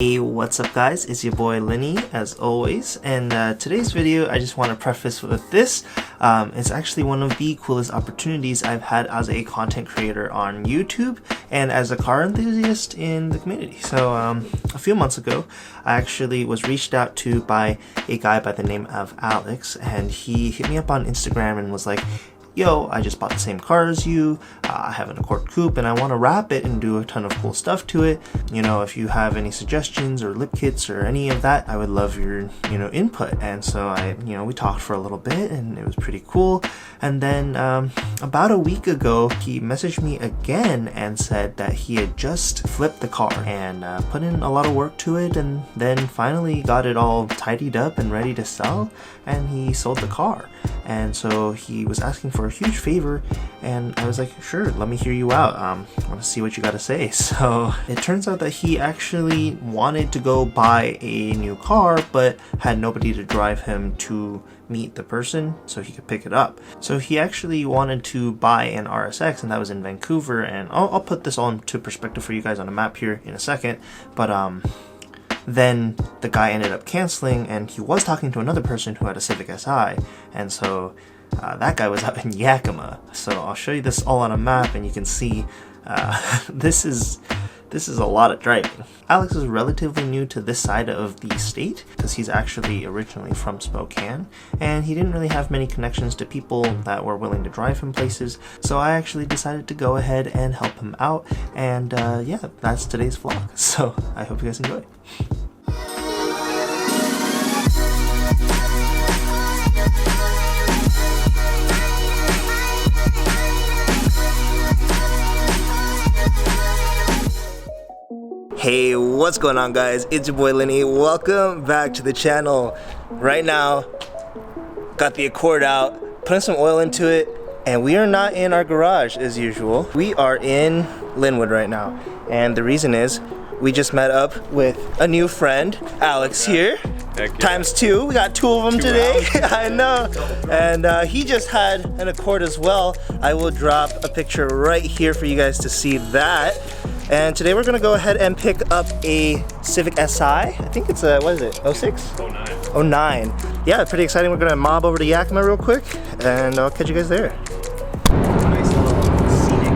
Hey, what's up guys, it's your boy Lenny as always, and today's video I just want to preface with this. It's actually one of the coolest opportunities I've had as a content creator on YouTube and as a car enthusiast in the community. So a few months ago I actually was reached out to by a guy by the name of Alex, and he hit me up on Instagram and was like, yo, I just bought the same car as you, I have an Accord Coupe and I want to wrap it and do a ton of cool stuff to it. You know, if you have any suggestions or lip kits or any of that, I would love your, input. And so we talked for a little bit and it was pretty cool. And then about a week ago, he messaged me again and said that he had just flipped the car and put in a lot of work to it, and then finally got it all tidied up and ready to sell, and he sold the car. And so he was asking for a huge favor, and I was like, sure, let me hear you out. I want to see what you got to say. So it turns out that he actually wanted to go buy a new car, but had nobody to drive him to meet the person so he could pick it up. So he actually wanted to buy an RSX, and that was in Vancouver. And I'll put this all into perspective for you guys on a map here in a second. But then the guy ended up canceling, and he was talking to another person who had a Civic Si, and so that guy was up in Yakima. So I'll show you this all on a map, and you can see this is a lot of driving. Alex is relatively new to this side of the state because he's actually originally from Spokane, and he didn't really have many connections to people that were willing to drive him places. So I actually decided to go ahead and help him out, and yeah, that's today's vlog. So I hope you guys enjoy. Hey, what's going on guys? It's your boy Lenny. Welcome back to the channel. Right now, got the Accord out, putting some oil into it, and we are not in our garage as usual. We are in Linwood right now, and the reason is we just met up with a new friend, Alex here. Times two. We got two of them today. I know. And he just had an Accord as well. I will drop a picture right here for you guys to see that. And today we're gonna go ahead and pick up a Civic Si. I think it's a, what is it, 06? 09. 09. Yeah, pretty exciting. We're gonna mob over to Yakima real quick, and I'll catch you guys there. Nice little scenic.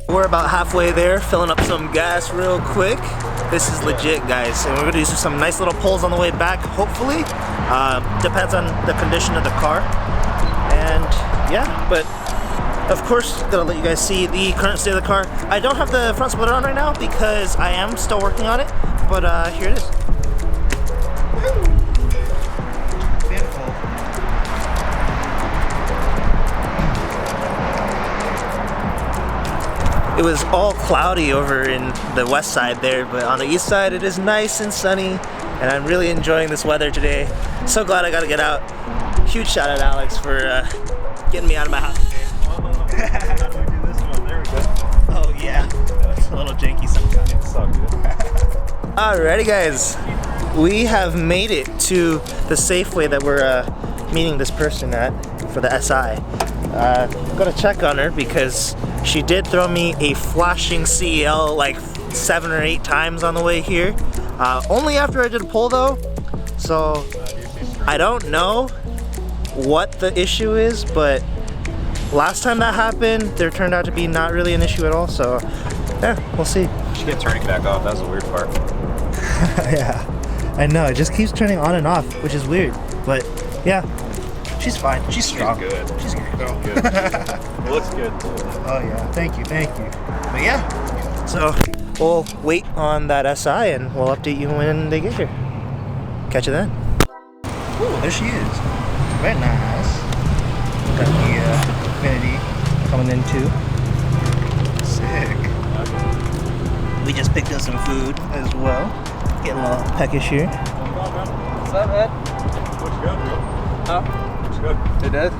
We're about halfway there, filling up some gas real quick. This is legit, guys, and we're gonna do some nice little pulls on the way back, hopefully. Depends on the condition of the car. And yeah, but of course, gonna let you guys see the current state of the car. I don't have the front splitter on right now because I am still working on it, but here it is. Beautiful. It was all cloudy over in the west side there, but on the east side it is nice and sunny, and I'm really enjoying this weather today. So glad I got to get out. Huge shout out Alex for getting me out of my house. How do we do this one? There we go. Oh yeah, it's a little janky sometimes. It's so good. Alrighty guys, we have made it to the Safeway that we're meeting this person at for the Si. I'm gonna check on her because she did throw me a flashing CL like 7 or 8 times on the way here. Only after I did a pull though, so I don't know what the issue is, but last time that happened, there turned out to be not really an issue at all, so yeah, we'll see. She kept turning back off, that was a weird part. Yeah, I know, it just keeps turning on and off, which is weird, but yeah, she's fine, she's strong. She's good. She's good. Oh, good. It looks good too. Oh yeah, thank you. But yeah, so we'll wait on that Si and we'll update you when they get here. Catch you then. Ooh, there she is. Very nice. Got the Infinity coming in too. Sick. We just picked up some food as well. Getting a little peckish here. What's up, Ed? Looks good, bro. Huh? Looks good. It does?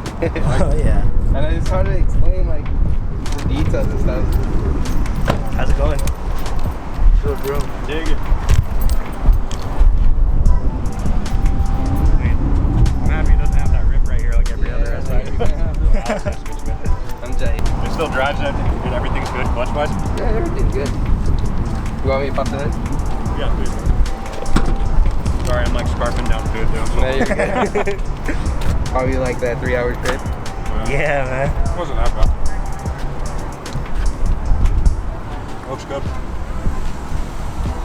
Oh yeah. And it's hard to explain like the details and stuff. How's it going? Good, bro. Dig it. I'm happy it doesn't have that rip right here like every other SI. I'm Jay. It still drives everything. Everything's good clutch-wise? Yeah, everything's good. You want me to pop that in? Yeah, please. Sorry, I'm like scarfing down food too. No, you're good. Probably like that 3-hour trip. Yeah, man. It wasn't that bad. Looks good.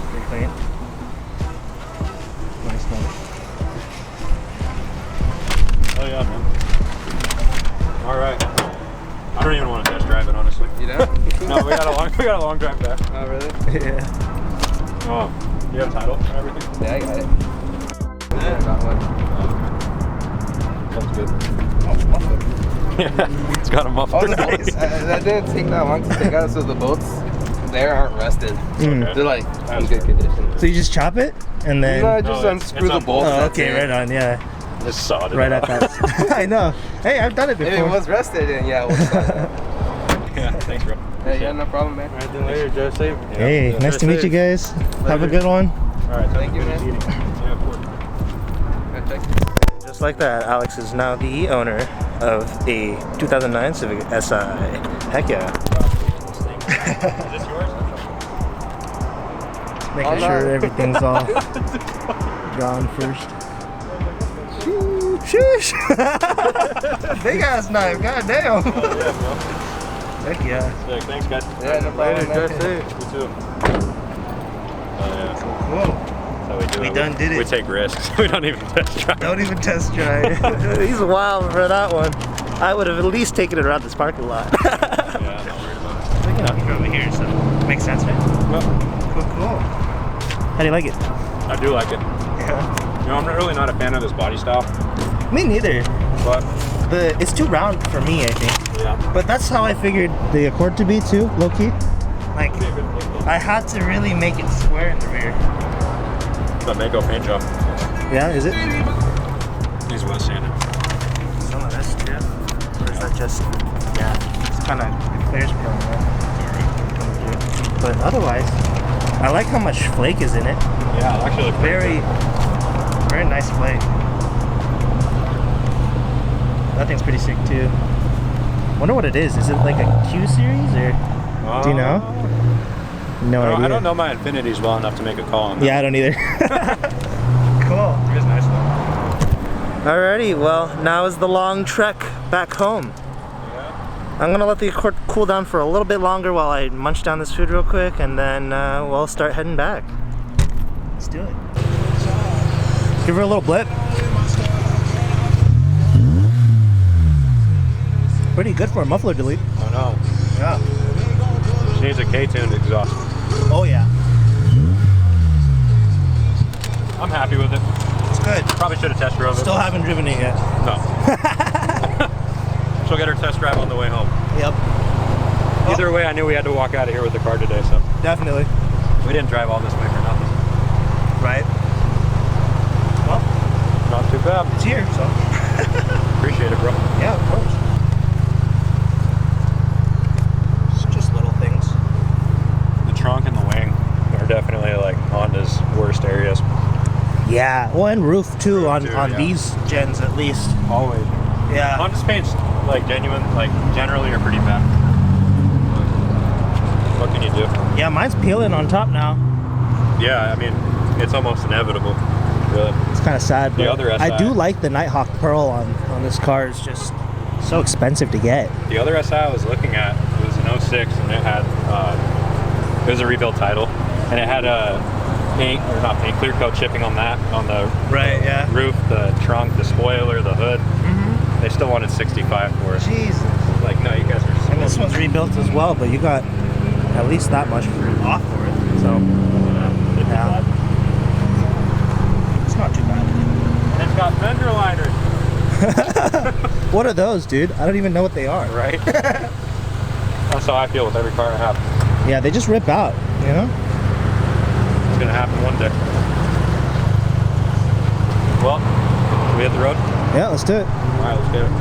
Pretty clean. Nice, nice. Oh yeah, man. All right. I don't even want to test drive it, honestly. You know? No, we got a long drive back. Oh, really? Yeah. Oh, you have title and everything? Yeah, I got it. Yeah, I got one. That's good. Oh, muffler. Yeah, it's got a muffler. Oh, the bolts, that didn't take that long to take out, so the bolts there aren't rusted. Mm. They're like in good condition. So you just chop it and then. No, I just unscrew the bolts. Oh, that's okay, it. right on, yeah. Just sawed it Right off. at that. I know. Hey, I've done it If before. it was rusted, then yeah, we'll start that. Yeah, thanks, bro. Hey, yeah, no problem, man. All right, then later, Joe. Safe. Hey, Yeah. nice to meet you guys. Have a good one. All right, Thank you, man. Yeah, of course. Just like that, Alex is now the owner of a 2009 Civic SI. Heck yeah. Is this yours? Just making sure everything's all gone first. Sheesh! Big ass knife, goddamn. Oh, yeah, bro. Heck yeah. Sick. Thanks, guys. Yeah, no problem, man. You too. Oh, yeah. Whoa. That's how we do We it. done did it. We take risks. We don't even test drive. Don't even test drive. He's wild for that one. I would have at least taken it around this parking lot. Yeah, I'm not worried about it. You know, you're over here, so makes sense, right? Well, Cool. How do you like it? I do like it. Yeah. You know, I'm really not a fan of this body style, Me neither. but It's too round for me, I think. yeah. But that's how I figured the Accord to be too, low key. Like, Be a good flip though. I had to really make it square in the rear. The Mako paint job. Yeah, is it? He's well sanded. Some of this too. Or is that just, yeah, it's kind of clear spring, right? But otherwise, I like how much flake is in it. Yeah, it actually looks Very, very nice flake. That thing's pretty sick too. Wonder what it is. Is it like a Q series or? Do you know? No idea. I don't know my Infinities well enough to make a call on that. Yeah, I don't either. Cool. It is nice though. Alrighty, well, now is the long trek back home. Yeah. I'm gonna let the Accord cool down for a little bit longer while I munch down this food real quick, and then we'll start heading back. Let's do it. Give her a little blip. Pretty good for a muffler delete. Oh no. Yeah. She needs a K-tuned exhaust. Oh yeah. I'm happy with it. It's good. Probably should have test drove it. Still haven't driven it yet. No. She'll get her test drive on the way home. Yep. Either way, I knew we had to walk out of here with the car today, so Definitely. we didn't drive all this way for nothing. Right. Well, Not too bad. it's here, so. Appreciate it, bro. Yeah, of course. It's just little things. The trunk and the wing are definitely like Honda's worst areas. Yeah, well, and roof too on yeah. these gens at least. Always. Yeah. Honda's paints, like generally are pretty bad. What can you do? Yeah, mine's peeling on top now. Yeah, I mean, it's almost inevitable, really. It's kind of sad, The but other I SI. do like the Nighthawk Pearl on this car. It's just so expensive to get. The other SI I was looking at, it was an 06, and it had, it was a rebuild title, and it had a clear coat chipping on that, on the Right, yeah. roof, the trunk, the spoiler, the hood. Mm-hmm. They still wanted 65 for it. Jesus. Like, no, you guys are And this one's rebuilt as well, but you got at least that much off for it. So, yeah. It's not too bad. And it's got fender liners. What are those, dude? I don't even know what they are. Right? That's how I feel with every car I have. Yeah, they just rip out, you know? It's gonna happen one day. Well, we hit the road? Yeah, let's do it. Alright, let's get it.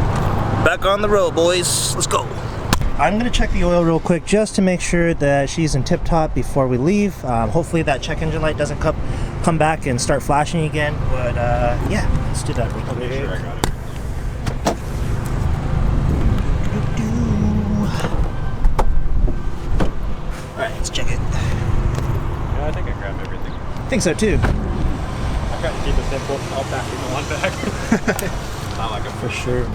Back on the road, boys. Let's go. I'm gonna check the oil real quick just to make sure that she's in tip-top before we leave. Hopefully that check engine light doesn't come back and start flashing again. But yeah, let's do that real quick. Make sure I got it. Alright, Let's check it. Yeah, I think I grabbed everything. I think so too. I tried to keep it simple. I'll pack it in one bag. Not like a For sure.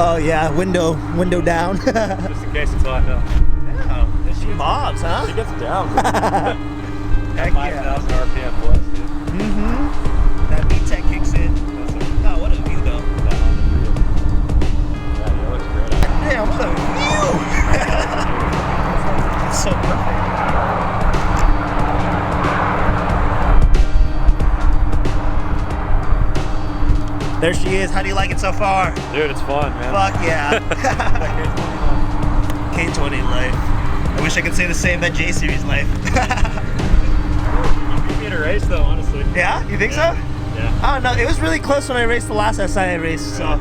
Oh yeah, window down. Just in case it's hot now. Damn, she mobs, huh? She gets down. Heck 5,000 RPM plus, dude. Mm-hmm. That VTEC kicks in. Oh, what a view though. Yeah, it looks great. Damn, what a view! It's so perfect. There she is. How do you like it so far? Dude, it's fun, man. Fuck yeah. K20 life. I wish I could say the same about J Series life. You beat me in a race though, honestly. Yeah? You think so? Yeah. I don't know. It was really close when I raced the last SI I raced, so. Oh,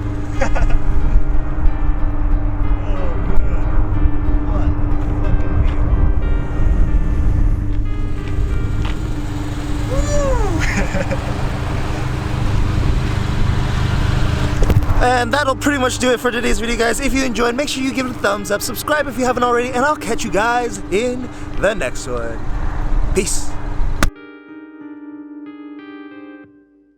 man. What a fucking view. Woo! And that'll pretty much do it for today's video, guys. If you enjoyed, make sure you give it a thumbs up, subscribe if you haven't already, and I'll catch you guys in the next one. Peace.